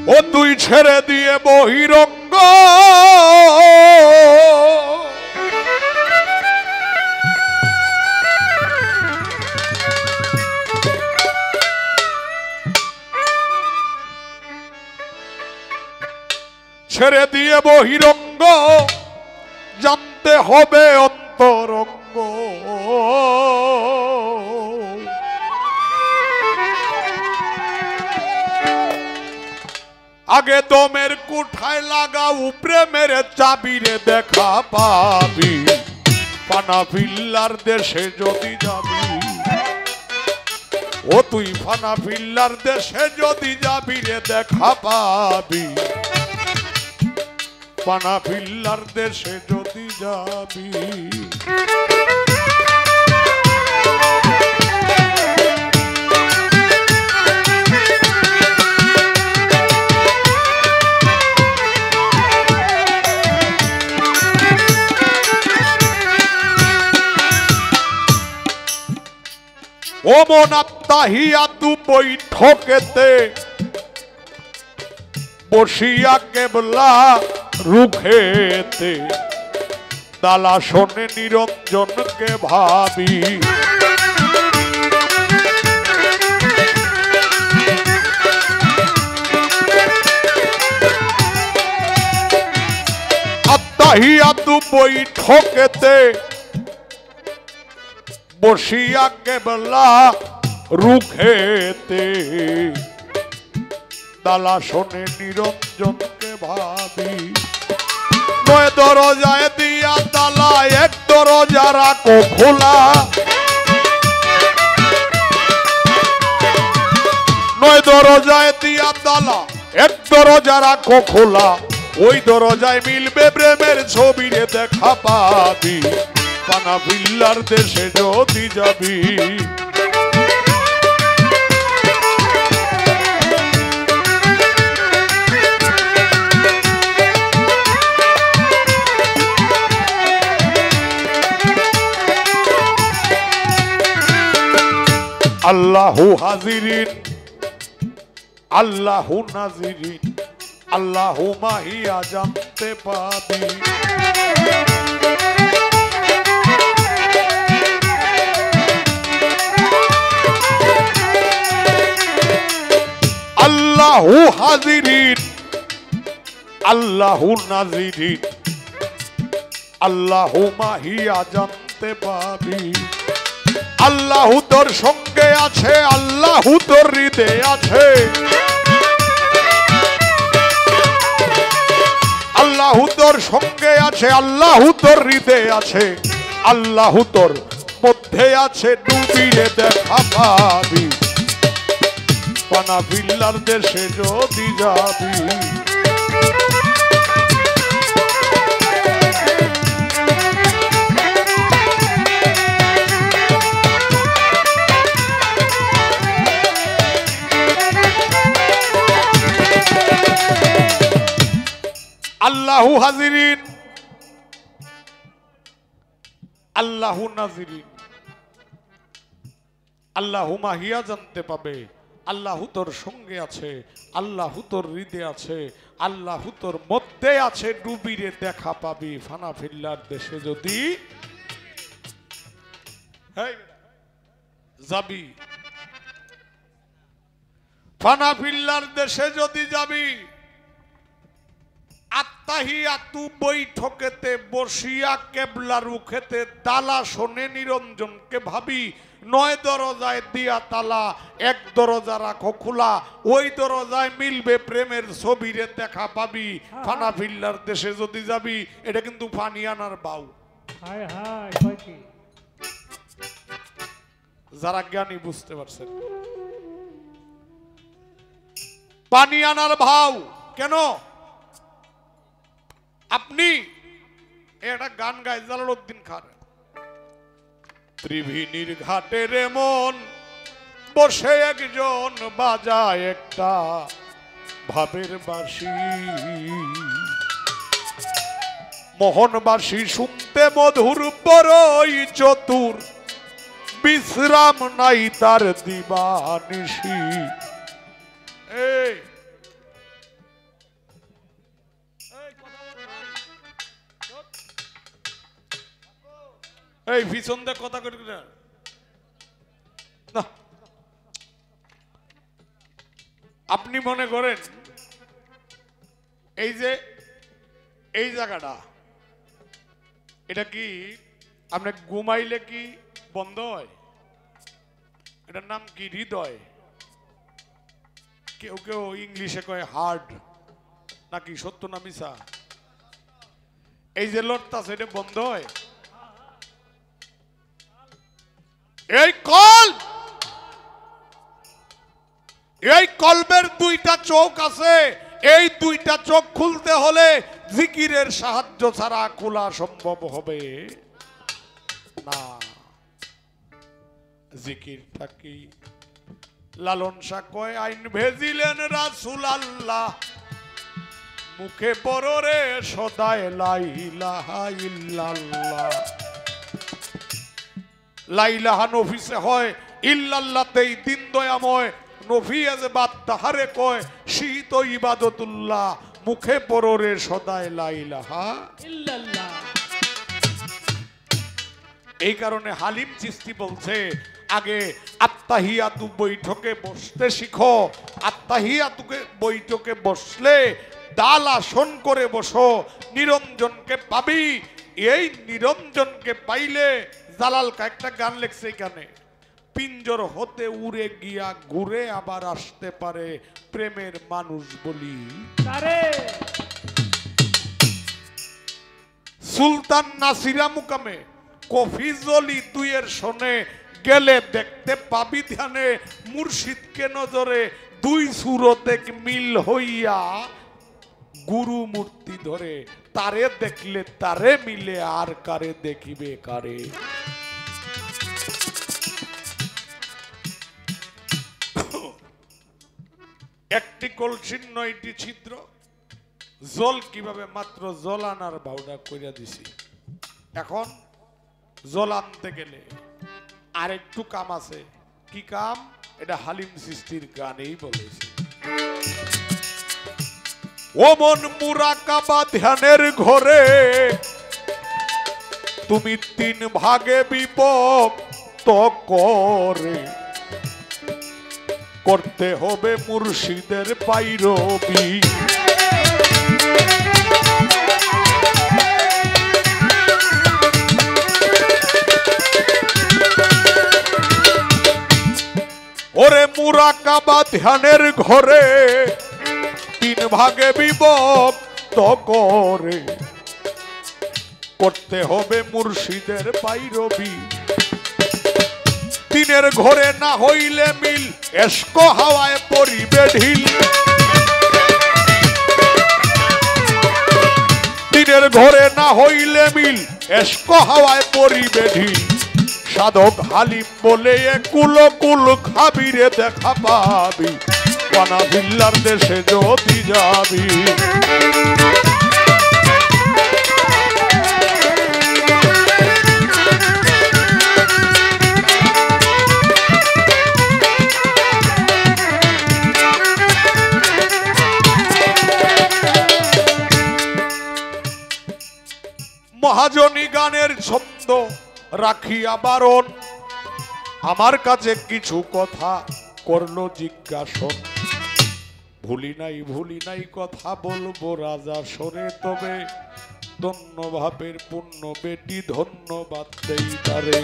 ও তুই ছেড়ে দিয়ে বহিরঙ্গ ছেড়ে দিয়ে বহিরঙ্গ জানতে হবে অন্তরঙ্গ আগে দমের কুঠায় লাগাও প্রেমের চাবিরে দেখা পাবি ফানা ফিল্লার দেশে যদি যাবি ও তুই ফানা ফিল্লার দেশে যদি যাবি রে দেখা পাবি ফানা ফিল্লার দেশে যদি যাবি ও মন আত্মাহিয়া তু বৈঠকেতে বসিয়া কেবলা রুখেতে দালা শোনে নিরঞ্জনকে ভাবি আত্মাহিয়া তু বৈঠকেতে বসিয়া কেবলা রুখেতে দালা শোনে নিরঞ্জনকে ভাবি নয় দরজায় দিয়া তালা এক দরজা রাখো খোলা নয় দরজায় দিয়া তালা এক দরজা রাখো খোলা ওই দরজায় মিলবে প্রেমের ছবি রে দেখা পাবি ফানা ফিল্লার দেশে যদি যাবি আল্লাহু হাজিরিন আল্লাহু নাজিরিন আল্লাহু মাহিয়া জানতে পাবি আল্লাহু হাজিরিন আল্লাহু নাজিরিন আল্লাহু মাহিয়া জানতে পাবি আল্লাহু তোর সঙ্গে আছে আল্লাহু তোর হৃদয়ে আছে আল্লাহু তোর সঙ্গে আছে আল্লাহু তোর হৃদয়ে আছে আল্লাহু তোর মধ্যে আছে ডুবিয়ে দেখা পাবি ফানা ফিল্লার দেশে যদি যাবি আল্লাহু হাজিরিন আল্লাহু নাজিরিন আল্লাহু মাহিয়া জানতে পাবে আল্লাহু তোর সঙ্গে আছে আল্লাহু তোর হৃদয়ে আছে আল্লাহু তোর মধ্যে আছে ডুবিরে দেখা পাবি ফানা ফিল্লার দেশে যদি যাবি ফানা ফিল্লার দেশে যদি যাবি আত্মাহিয়া তু বৈঠকেতে বসিয়া কেবলা রুখেতে দালা শোনে নিরঞ্জনকে ভাবি নয় দরজায় দিয়া তালা এক দরজা রাখো খোলা ওই দরজায় মিলবে প্রেমের ছবিরে দেখা পাবি ফানা ফিল্লার দেশে যদি যাবি এটা কিন্তু ফানিয়ানার বাউ যারা জ্ঞানী বুঝতে পারছেন পানিয়ানার ভাও কেন আপনি একটা গান গায় জালালউদ্দিন খান ত্রিভীনির ঘাটের মন বসে একজন বাজায় একটা ভাবের বাঁশি মোহনবাসী শুনতে মধুর বড়ই চতুর বিশ্রাম নাই তার দিবানিশি এই পিছন দিয়ে কথা করি না, আপনি মনে করেন এই যে এই জায়গাটা এটা কি আপনি ঘুমাইলে কি বন্ধ হয়? এটার নাম কি? হৃদয়। কেউ কেউ ইংলিশে কয় হার্ট, নাকি সত্য না মিছা? এই যে লড়তাছে এটা বন্ধ হয়? এই কল্প, এই কল্পের দুইটা চোখ আছে, এই দুইটা চোখ খুলতে হলে জিকিরের সাহায্য ছাড়া খোলা সম্ভব হবে না। জিকিরটা কি? লালন শাহ কয় আইন ভেজিলেন রাসূল আল্লাহ, মুখে পররে সদায় লা ইলাহা ইল্লাল্লাহ। লা ইলাহা নফিসে হয়, ইল্লাল্লাহতেই দিন দয়াময়। নফি এজে বাদ তাহারে কয় শীত ইবাদতুল্লাহ, মুখে পররে সদায় লা ইলাহা ইল্লাল্লাহ। এই কারণে হালিম চিশতি বলছে আগে আত্তাহিয়াতু বৈঠকে বসতে শিখো। আত্তাহিয়াতুকে বৈঠকে বসলে ডাল আসন করে বসো, নিরঞ্জনকে পাবি। এই নিরঞ্জনকে পাইলে জালাল একটা গান লেখছে এখানে, পিঞ্জর হতে উড়ে গিয়া ঘুরে আবার আসতে পারে প্রেমের মানুষ বলি। সুলতান নাসিরা মুকামে কফিজলি দুইয়ের শোনে গেলে দেখতে পাবি ধ্যানে, মুর্শিদকে নজরে দুই সুরতে মিল হইয়া গুরু মূর্তি ধরে। তারে দেখলে তারে মিলে আর কারে দেখিবে কারে। একটি কলসির 9টি ছিদ্র, জল কিভাবে মাত্র জল আনার বাউডা কইরা দিছি। এখন জল আনতে গেলে আর একটু কাম আছে। কি কাম? এটা হালিম চিশতির গানেই বলেছে। ও মন মুরাকাবা ধ্যানের ঘরে, তুমি 3 ভাগে বিভক্ত করে করতে হবে মুর্শিদের পাইরবি। ওরে মুরাকাবা ধ্যানের ঘরে 3 ভাগে বিভক্ত করে করতে হবে মুর্শিদের পাইরবি। 3 ঘরে না হইলে মিল, এশক হাওয়ায় পরিবে ঢিল। 3 ঘরে না হইলে মিল, এশক হাওয়ায় পরিবে ঢিল। সাধক হালিম বলে কুল কুল খাবি রে দেখা পাবি, পানা ভিল্লার দেশে যদি যাবি। মহাজনী গানের ছন্দ রাখিয়া বারণ, আমার কাছে কিছু কথা করলো জিজ্ঞাসন। ভুলি নাই কথা বলবো রাজা সরে, তবে ধন্য ভাবের পূর্ণ বেটি ধন্যবাদ দেই তারে।